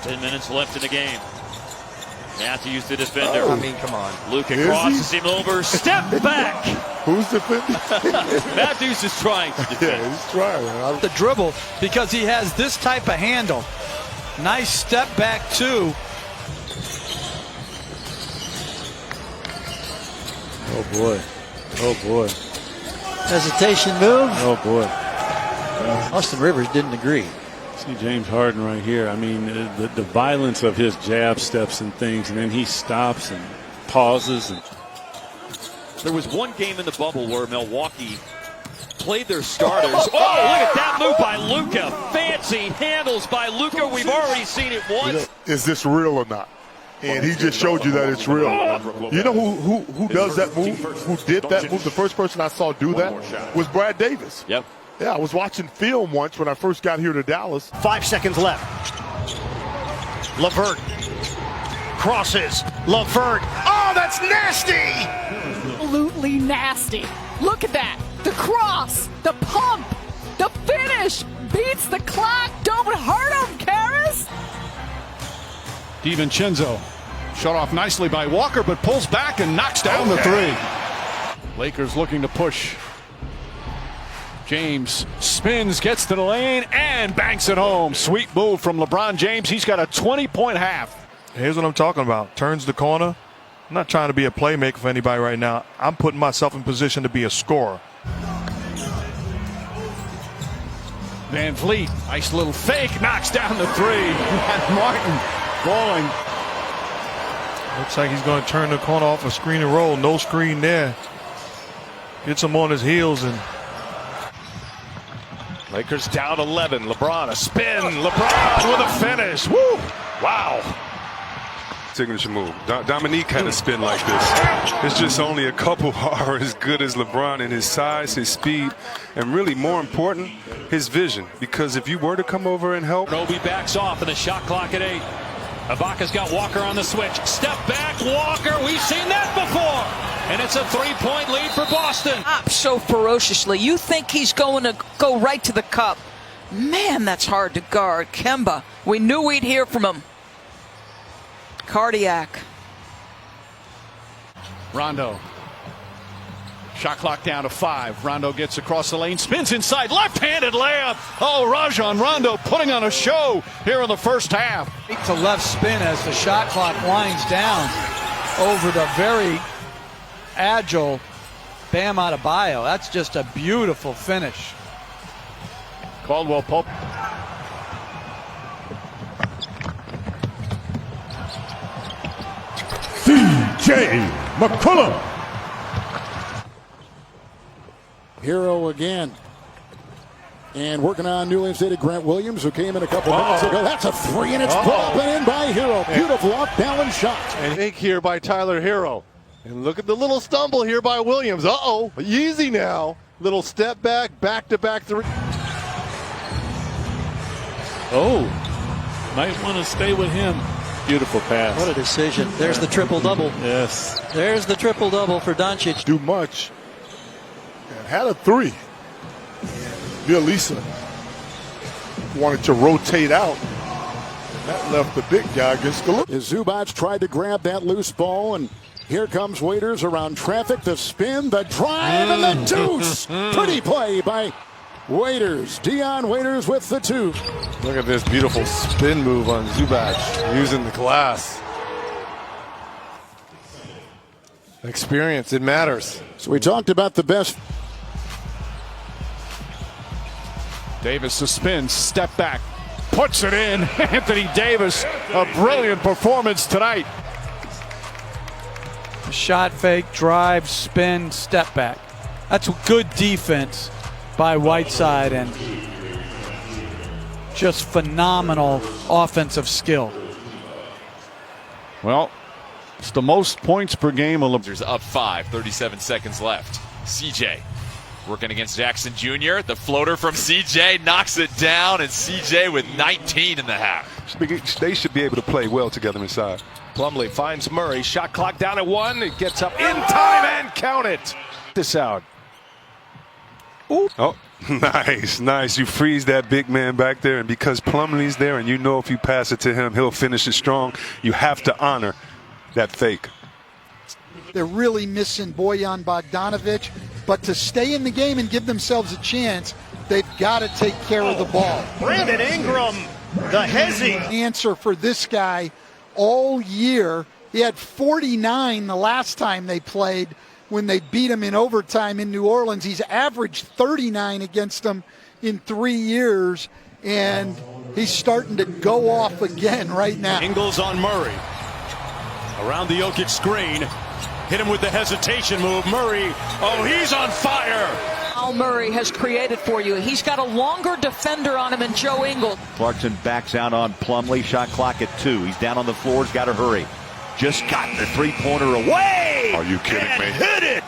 10 minutes left in the game. Matthews the defender. I mean, come on. Luka crosses him over. Step back. Who's defending? Matthews is trying to defend. Yeah, he's trying. The dribble, because he has this type of handle. Nice step back too. Oh boy. Oh boy. Hesitation move. Oh boy. Austin Rivers didn't agree. See James Harden right here. I mean, the violence of his jab steps and things, and then he stops and pauses. And there was one game in the bubble where Milwaukee played their starters. Oh, look at that move by Luka. Fancy handles by Luka. We've already seen it once. Is this real or not? And he just showed you that it's real. You know who does that move? Who did that move? The first person I saw do that was Brad Davis. Yep. Yeah, I was watching film once when I first got here to Dallas. 5 seconds left. LeVert crosses. LeVert. Oh, that's nasty! Absolutely nasty. Look at that. The cross, the pump, the finish beats the clock. Don't hurt him, Karras. DiVincenzo shut off nicely by Walker, but pulls back and knocks down the three. Lakers looking to push. James spins, gets to the lane, and banks it home. Sweet move from LeBron James. He's got a 20-point half. Here's what I'm talking about. Turns the corner. I'm not trying to be a playmaker for anybody right now. I'm putting myself in position to be a scorer. Van Vliet, nice little fake, knocks down the three. And Martin falling. Looks like he's going to turn the corner off a screen and roll. No screen there. Gets him on his heels and. Lakers down 11. LeBron, a spin. LeBron with a finish. Woo! Wow. Signature move. Dominique kind of spin like this. It's just only a couple are as good as LeBron in his size, his speed, and really more important, his vision. Because if you were to come over and help. Obi backs off and the shot clock at 8. Ibaka's got Walker on the switch. Step back, Walker. We've seen that before. And it's a 3-point lead for Boston. Up so ferociously. You think he's going to go right to the cup. Man, that's hard to guard. Kemba, we knew we'd hear from him. Cardiac. Rondo. Shot clock down to 5. Rondo gets across the lane, spins inside, left-handed layup. Oh, Rajon Rondo putting on a show here in the first half. To left spin as the shot clock winds down over the very agile Bam Adebayo. That's just a beautiful finish. Caldwell Pope. C.J. McCollum. Hero again. And working on newly instated Grant Williams, who came in a couple minutes ago. That's a three, and it's put up and in by Hero. Beautiful off-balance shot. And big here by Tyler Hero. And look at the little stumble here by Williams. Uh-oh, easy now. Little step back-to-back three. oh, might want to stay with him. Beautiful pass. What a decision. There's the triple-double. Yes. There's the triple-double for Doncic. Do much. And had a three. Bielisa wanted to rotate out. And that left the big guy against the look. As Zubac tried to grab that loose ball, and here comes Waiters around traffic. The spin, the drive, and the deuce. Pretty play by Waiters. Dion Waiters with the two. Look at this beautiful spin move on Zubac using the glass. Experience, it matters. So we talked about the best. Davis the spin, step back, puts it in. Anthony Davis, a brilliant performance tonight. Shot fake, drive, spin, step back. That's good defense by Whiteside and just phenomenal offensive skill. Well, it's the most points per game. There's up 5, 37 seconds left. CJ working against Jackson Jr. The floater from CJ knocks it down, and CJ with 19 in the half. They should be able to play well together inside. Plumlee finds Murray. Shot clock down at 1. It gets up in time and count it. This out. Ooh. Oh, Nice, nice. You freeze that big man back there, and because Plumlee's there and you know if you pass it to him, he'll finish it strong, you have to honor that fake. They're really missing Bojan Bogdanovic, but to stay in the game and give themselves a chance, they've got to take care of the ball. Brandon Ingram, the hezzy. Answer for this guy all year. He had 49 the last time they played when they beat him in overtime in New Orleans. He's averaged 39 against them in 3 years, and he's starting to go off again right now. Ingles on Murray. Around the Jokic screen. Hit him with the hesitation move. Murray, oh, he's on fire. Al Murray has created for you. He's got a longer defender on him than Joe Ingles. Clarkson backs out on Plumlee. Shot clock at 2. He's down on the floor. He's got to hurry. Just got the three-pointer away. Are you kidding me? Hit it.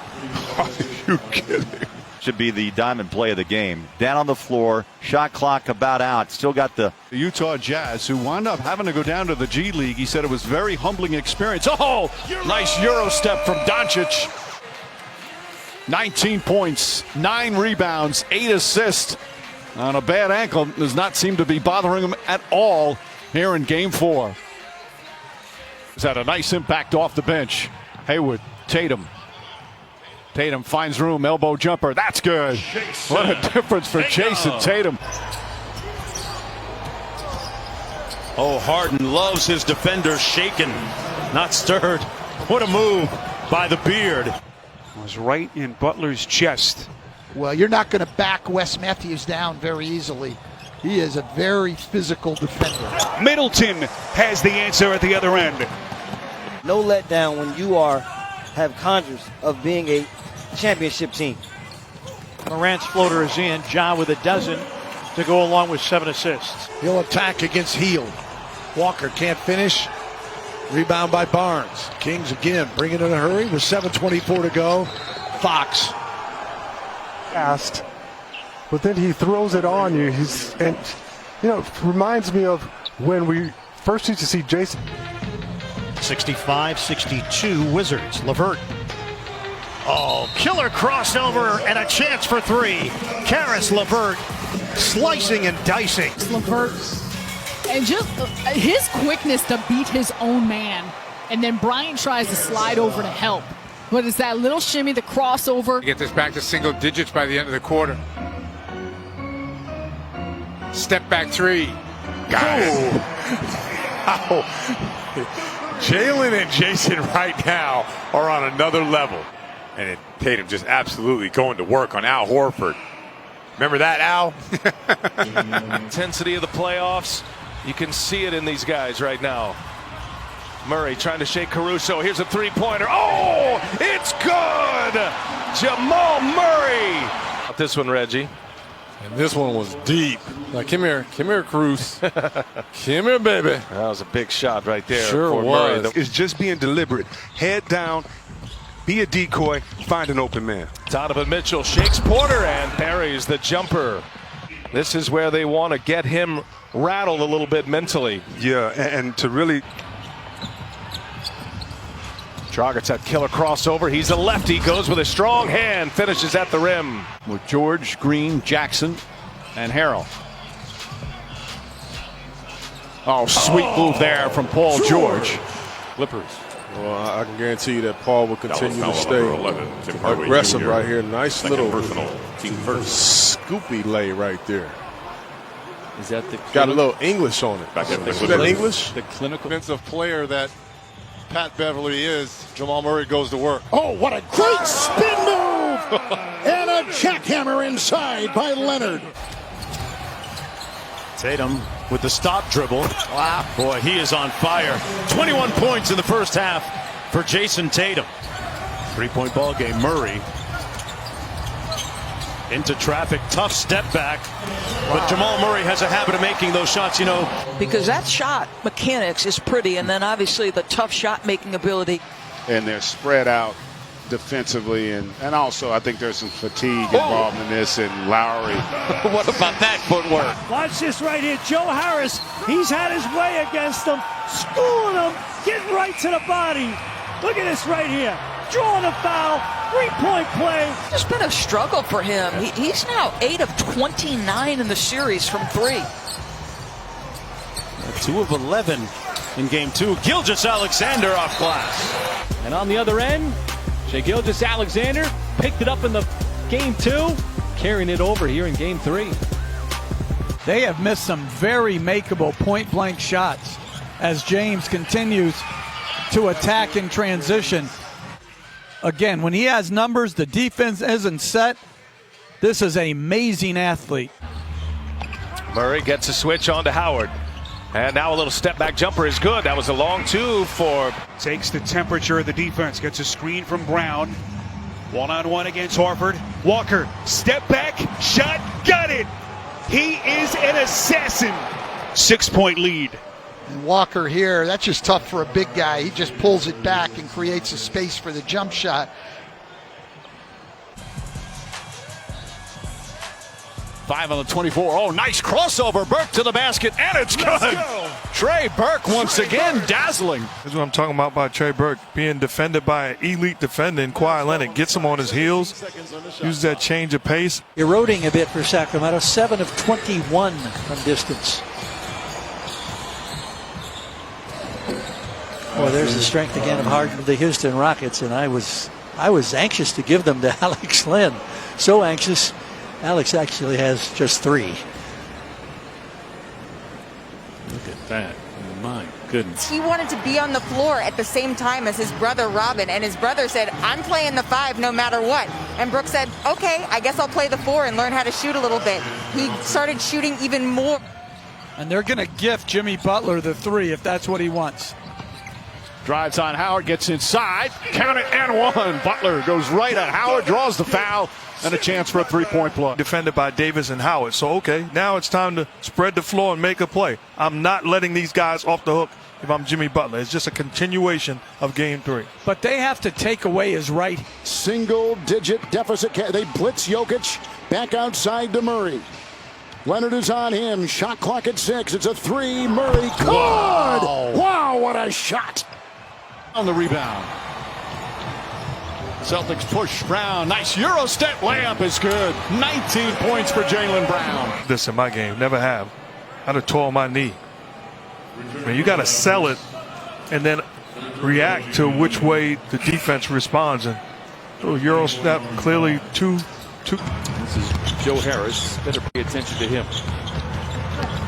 Are you kidding? Should be the diamond play of the game. Down on the floor. Shot clock about out. Still got the Utah Jazz, who wound up having to go down to the G League. He said it was a very humbling experience. Oh, nice Euro step from Doncic. 19 points, 9 rebounds, 8 assists on a bad ankle. Does not seem to be bothering him at all here in Game 4. He's had a nice impact off the bench. Hayward, Tatum. Tatum finds room, elbow jumper. That's good. What a difference for Jason Tatum. Oh, Harden loves his defenders shaken, not stirred. What a move by the Beard. Was right in Butler's chest. Well, you're not going to back Wes Matthews down very easily. He is a very physical defender. Middleton has the answer at the other end. No letdown when you have conjures of being a championship team. Morant's floater is in. Ja with a dozen to go along with 7 assists. He'll attack against Hield. Walker can't finish. Rebound by Barnes. Kings again bring it in a hurry with 7:24 to go. Fox. Fast, but then he throws it on you. Reminds me of when we first used to see Jason. 65-62 Wizards. LeVert. Oh, killer crossover and a chance for 3. Karis LeVert slicing and dicing. LeVert. And just his quickness to beat his own man. And then Bryant tries to slide over to help. But it's that little shimmy, the crossover. Get this back to single digits by the end of the quarter. Step back 3. Got it. Wow. Jalen and Jason right now are on another level. And Tatum just absolutely going to work on Al Horford. Remember that, Al? Intensity of the playoffs. You can see it in these guys right now. Murray trying to shake Caruso. Here's a three-pointer. Oh, it's good! Jamal Murray. This one, Reggie. And this one was deep. Now, come here, Cruz. Come here, baby. That was a big shot right there. Sure for was. Murray. It's just being deliberate. Head down, be a decoy, find an open man. Donovan Mitchell shakes Porter and parries the jumper. This is where they want to get him rattled a little bit mentally. Yeah, and to really... Dragic, that killer crossover. He's a lefty, goes with a strong hand, finishes at the rim. With George, Green, Jackson, and Harrell. Oh, sweet move there from Paul George. Clippers. Well, I can guarantee you that Paul will continue to stay aggressive right here. Nice little scoopy lay right there. Is that the got a little English on it? Is that English? The clinical Defensive player that Pat Beverly is. Jamal Murray goes to work. Oh, what a great spin move! And a jackhammer inside by Leonard. Tatum with the stop dribble. Wow. Boy, he is on fire. 21 points in the first half for Jason Tatum. 3-point ball game. Murray into traffic. Tough step back. Wow. But Jamal Murray has a habit of making those shots, Because that shot mechanics is pretty, and then obviously the tough shot making ability. And they're spread out defensively, and also I think there's some fatigue involved in this, and Lowry. What about that footwork? Watch this right here. Joe Harris, he's had his way against them, schooling them, getting right to the body. Look at this right here. Drawing a foul, Three-point play. It's been a struggle for him. He's now 8 of 29 in the series from 3. 2 of 11 in game 2. Gilgeous-Alexander off glass. And on the other end, Shai Gilgeous-Alexander picked it up in the game 2, carrying it over here in game 3. They have missed some very makeable point-blank shots as James continues to attack in transition. Again, when he has numbers, the defense isn't set. This is an amazing athlete. Murray gets a switch on to Howard. And now a little step back jumper is good. That was a long 2 for. Takes the temperature of the defense. Gets a screen from Brown. One-on-one against Horford. Walker, step back, shot, got it. He is an assassin. 6-point lead. And Walker here, that's just tough for a big guy. He just pulls it back and creates a space for the jump shot. Five on the 24. Oh, nice crossover. Burke to the basket, and it's good. Trey Burke once again dazzling. That's what I'm talking about Trey Burke. Being defended by an elite defender in Kawhi Leonard. Gets him on his heels. Uses that change of pace. Eroding a bit for Sacramento. 7 of 21 from distance. Well, there's the strength again of Harden of the Houston Rockets, and I was anxious to give them to Alex Len. So anxious. Alex actually has just 3. Look at that. My goodness. He wanted to be on the floor at the same time as his brother Robin, and his brother said, I'm playing the 5 no matter what. And Brooke said, okay, I guess I'll play the 4 and learn how to shoot a little bit. He started shooting even more. And they're going to gift Jimmy Butler the 3 if that's what he wants. Drives on Howard, gets inside, count it, and 1. Butler goes right at Howard, draws the foul, and a chance for a 3-point play. Defended by Davis and Howard. So, okay, now it's time to spread the floor and make a play. I'm not letting these guys off the hook if I'm Jimmy Butler. It's just a continuation of game 3. But they have to take away his right. Single-digit deficit. They blitz Jokic back outside to Murray. Leonard is on him. Shot clock at 6. It's a 3. Murray. Good! Wow, what a shot! On the rebound. Celtics push Brown. Nice Euro step layup is good. 19 points for Jaylen Brown. This in my game. Never have. I'd have tore my knee. I mean, you got to sell it and then react to which way the defense responds. And so Euro step clearly two. This is Joe Harris. Better pay attention to him.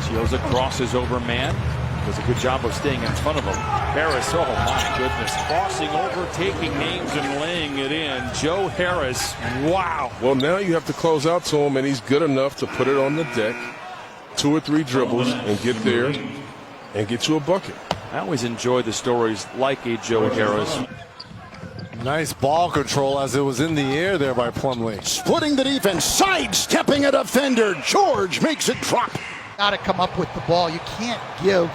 Chioza crosses over man. Does a good job of staying in front of him. Harris, oh my goodness, crossing over, taking names and laying it in. Joe Harris, wow. Well, now you have to close out to him, and he's good enough to put it on the deck. 2 or 3 dribbles and get there and get you a bucket. I always enjoy the stories like a Joe Harris. Nice ball control as it was in the air there by Plumlee. Splitting the defense, sidestepping a defender. George makes it drop. Got to come up with the ball. You can't give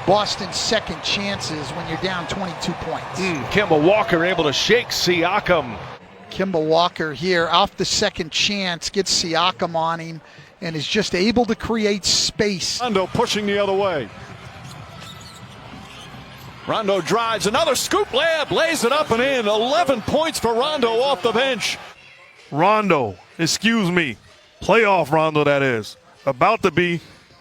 Boston second chances when you're down 22 points. Kemba Walker able to shake Siakam. Kemba Walker here off the second chance, gets Siakam on him, and is just able to create space. Rondo pushing the other way. Rondo drives, another scoop layup, lays it up and in. 11 points for Rondo off the bench. Rondo, excuse me, playoff Rondo that is, about to be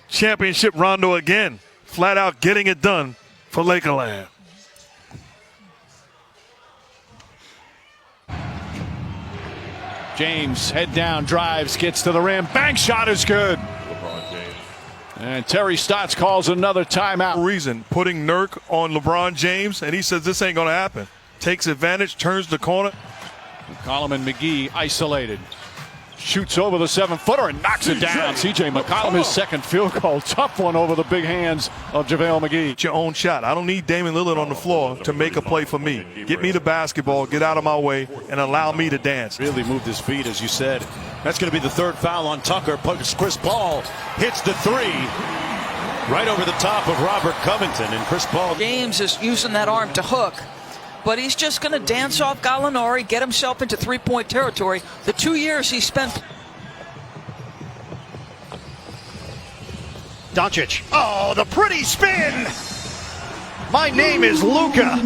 championship Rondo again. Flat out getting it done for Lakerland. James head down, drives, gets to the rim. Bank shot is good. And Terry Stotts calls another timeout. Reason putting Nurk on LeBron James, and he says this ain't going to happen. Takes advantage, turns the corner. McCollum and McGee isolated. Shoots over the 7-footer and knocks it down. C.J. McCollum, his second field goal. Tough one over the big hands of JaVale McGee. It's your own shot. I don't need Damian Lillard on the floor to make a play for me. Get me the basketball, get out of my way, and allow me to dance. Really moved his feet, as you said. That's going to be the 3rd foul on Tucker. Chris Paul hits the 3. Right over the top of Robert Covington, and Chris Paul. James is using that arm to hook. But he's just going to dance off Gallinari, get himself into 3-point territory. The 2 years he spent. Doncic. Oh, the pretty spin. My name is Luka.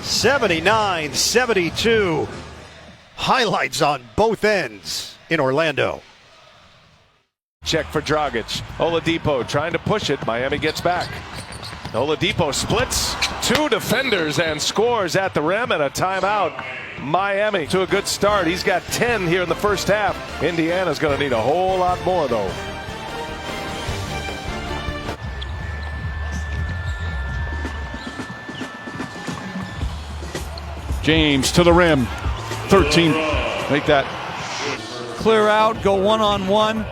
79-72. Highlights on both ends in Orlando. Check for Dragic. Oladipo trying to push it. Miami gets back. Oladipo splits 2 defenders and scores at the rim, and a timeout. Miami to a good start. He's got 10 here in the first half. Indiana's going to need a whole lot more, though. James to the rim. 13. Make that. Clear out, go one-on-one.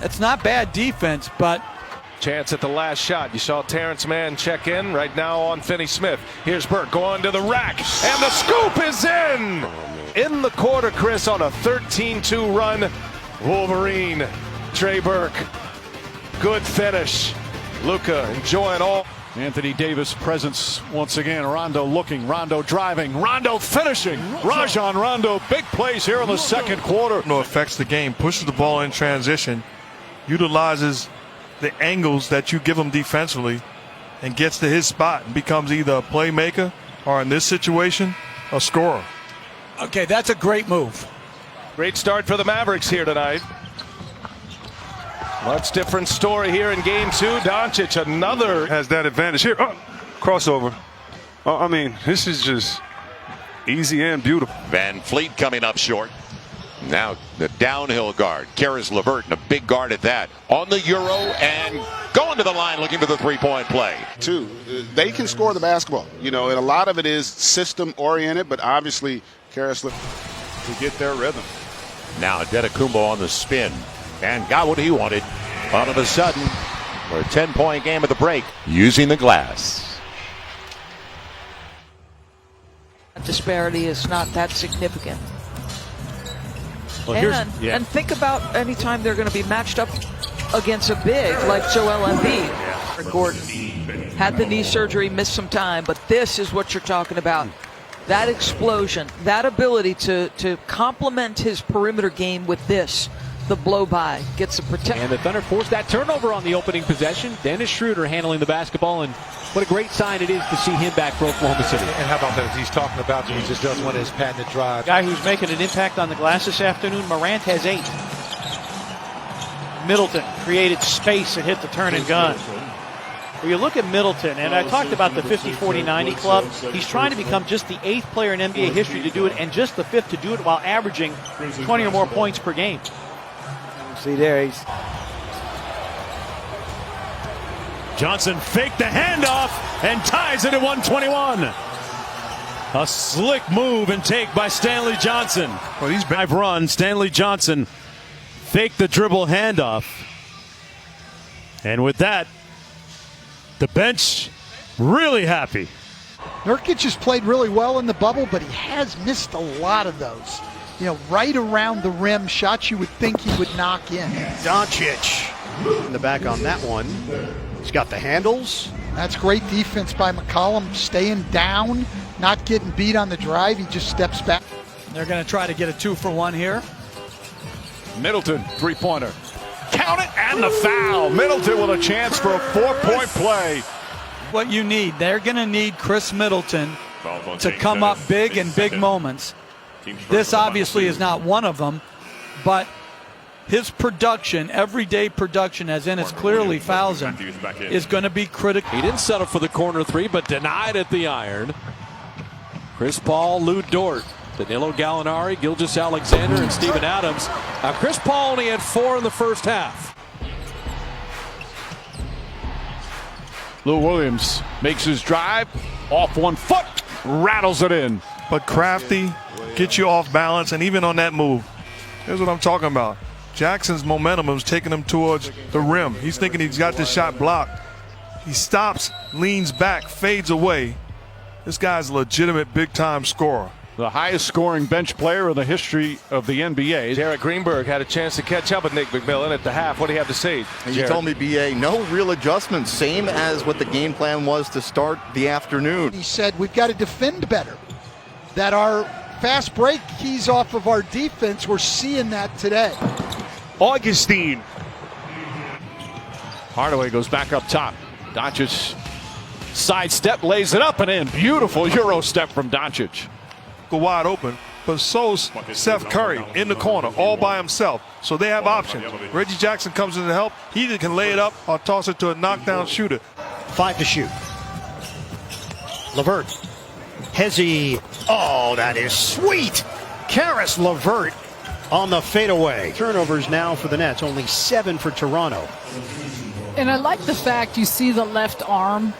It's not bad defense, but chance at the last shot. You saw Terrence Mann check in right now on Finney-Smith. Here's Burke going to the rack, and the scoop is in! In the quarter, Chris, on a 13-2 run. Wolverine, Trey Burke. Good finish. Luka enjoying all. Anthony Davis presence once again. Rondo looking, Rondo driving, Rondo finishing. Rajon Rondo, big plays here in the second quarter. No, affects the game, pushes the ball in transition, utilizes the angles that you give him defensively, and gets to his spot and becomes either a playmaker or, in this situation, a scorer. Okay, that's a great move. Great start for the Mavericks here tonight. Much different story here in game 2. Doncic, another. Has that advantage here. Crossover. I mean, this is just easy and beautiful. Van Fleet coming up short. Now the downhill guard, Karis LeVert, and a big guard at that. On the Euro and going to the line looking for the three-point play. Too, they can score the basketball. You know, and a lot of it is system-oriented, but obviously Karis LeVert to get their rhythm. Now Antetokounmpo on the spin and got what he wanted. All of a sudden, for a 10-point game at the break, using the glass. Disparity is not that significant. Well, and think about any time they're going to be matched up against a big like Joel Embiid. Gordon had the knee surgery, missed some time, but this is what you're talking about. That explosion, that ability to complement his perimeter game with this. The blow by gets the protection. And the Thunder forced that turnover on the opening possession. Dennis Schroeder handling the basketball, and what a great sign it is to see him back for Oklahoma City. And how about that? He's talking about he just doesn't want his patented drive. Guy who's making an impact on the glass this afternoon, Morant has 8. Middleton created space and hit the turn and gun. Well, you look at Middleton, and I talked about the 50-40-90 club. He's trying to become just the 8th player in NBA history to do it, and just the 5th to do it while averaging 20 or more points per game. See there, he's Johnson faked the handoff and ties it at 121. A slick move and take by Stanley Johnson. Well, he's drive run. Stanley Johnson faked the dribble handoff. And with that, the bench really happy. Nurkic has played really well in the bubble, but he has missed a lot of those. You know, right around the rim, shots you would think he would knock in. Doncic in the back on that one. He's got the handles. That's great defense by McCollum, staying down, not getting beat on the drive. He just steps back. They're going to try to get a 2-for-1 here. Middleton, three-pointer. Count it, and the foul. Middleton with a chance for a 4-point play. What you need, they're going to need Chris Middleton to come up big in big moments. This obviously is not one of them, but his production, everyday production, as Ennis clearly fouls him, is going to be critical. He didn't settle for the corner 3, but denied at the iron. Chris Paul, Lou Dort, Danilo Gallinari, Gilgeous Alexander, and Steven Adams. Now, Chris Paul only had 4 in the first half. Lou Williams makes his drive, off 1 foot, rattles it in. But crafty, get you off balance, and even on that move, here's what I'm talking about. Jackson's momentum is taking him towards the rim. He's thinking he's got this shot blocked. He stops, leans back, fades away. This guy's a legitimate big-time scorer. The highest scoring bench player in the history of the NBA. Jared Greenberg had a chance to catch up with Nick McMillan at the half. What do you have to say, And you told me, BA, no real adjustments, same as what the game plan was to start the afternoon. He said we've got to defend better. That our fast break keys off of our defense, we're seeing that today. Augustine. Hardaway goes back up top. Doncic sidestep, lays it up and in. Beautiful Euro step from Doncic. Luka wide open, but so's Seth Curry in the corner, all by himself. So they have options. Reggie Jackson comes in to help. He either can lay it up or toss it to a knockdown shooter. 5 to shoot. LeVert. Hezzy. Oh, that is sweet. Karis LeVert on the fadeaway. Turnovers now for the Nets. Only 7 for Toronto. And I like the fact you see the left arm.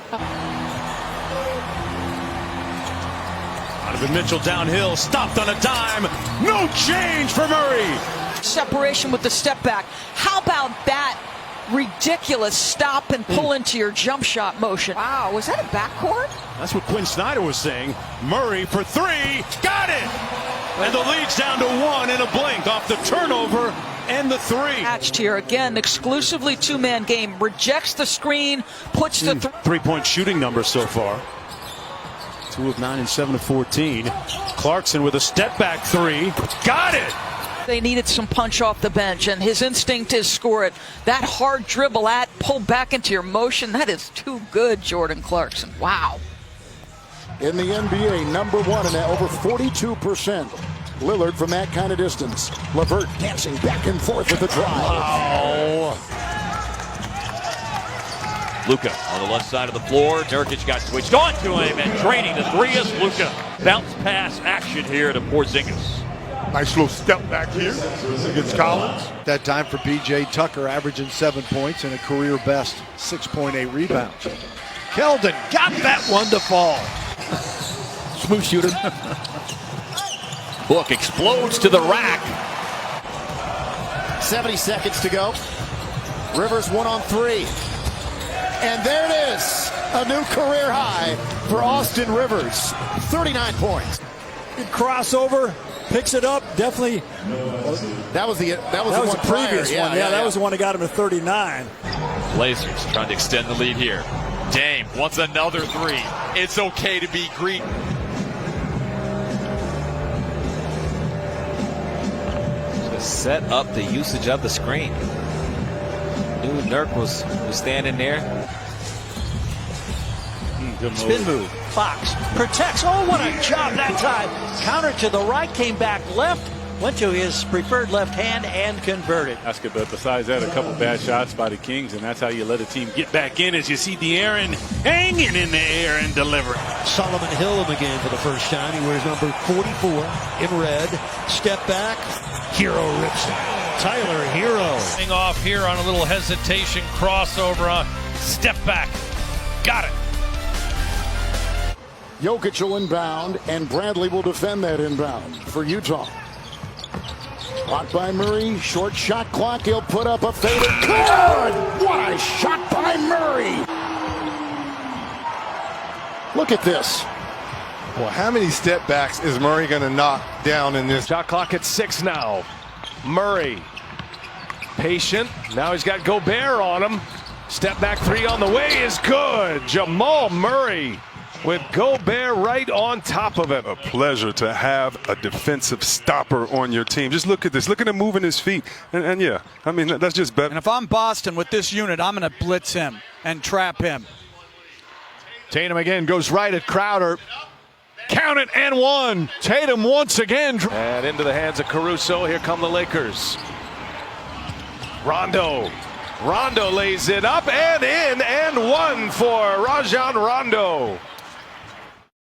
Donovan Mitchell downhill, stopped on a dime. No change for Murray. Separation with the step back. How about that ridiculous stop and pull into your jump shot motion? Wow, was that a backcourt? That's what Quinn Snyder was saying. Murray for 3. Got it! And the lead's down to 1 in a blink off the turnover and the 3. Matched here again, exclusively two-man game. Rejects the screen, puts the 3-point shooting numbers so far. 2 of 9 and 7 of 14. Clarkson with a step back 3. Got it! They needed some punch off the bench, and his instinct is score it. That hard dribble pull back into your motion, that is too good, Jordan Clarkson. Wow. In the NBA, number 1 and over 42%. Lillard from that kind of distance. LeVert dancing back and forth with the drive. Wow. Luka on the left side of the floor. Nurkic got switched on to him, and draining the 3 is Luka. Bounce pass action here to Porzingis. Nice little step back here against Collins. That time for B.J. Tucker, averaging 7 points and a career best 6.8 rebounds. Keldon got that one to fall. Smooth shooter. Book explodes to the rack. 70 seconds to go. Rivers 1 on 3. And there it is. A new career high for Austin Rivers. 39 points. Good crossover. Picks it up, definitely. That was the previous one. Yeah, that was the one that got him to 39. Blazers trying to extend the lead here. Dame wants another 3. It's okay to be greedy. Just set up the usage of the screen. Knew Nurk was standing there. Spin move. Fox protects. Oh, what a job that time. Counter to the right, came back left, went to his preferred left hand and converted. That's good, but besides that, a couple bad shots by the Kings, and that's how you let a team get back in as you see De'Aaron hanging in the air and delivering. Solomon Hill in the game for the first time. He wears number 44 in red. Step back. Hero rips it. Tyler Hero. Off here on a little hesitation crossover on step back. Got it. Jokic will inbound, and Bradley will defend that inbound for Utah. Blocked by Murray. Short shot clock. He'll put up a fader. Good! What a shot by Murray! Look at this. Well, how many step backs is Murray going to knock down in this? Shot clock at 6 now. Murray. Patient. Now he's got Gobert on him. Step back 3 on the way is good. Jamal Murray with Gobert right on top of it. A pleasure to have a defensive stopper on your team. Just look at this. Look at him moving his feet. And yeah, I mean, that's just better. And if I'm Boston with this unit, I'm going to blitz him and trap him. Tatum again goes right at Crowder. Count it and 1. Tatum once again. And into the hands of Caruso. Here come the Lakers. Rondo. Rondo lays it up and in and 1 for Rajon Rondo.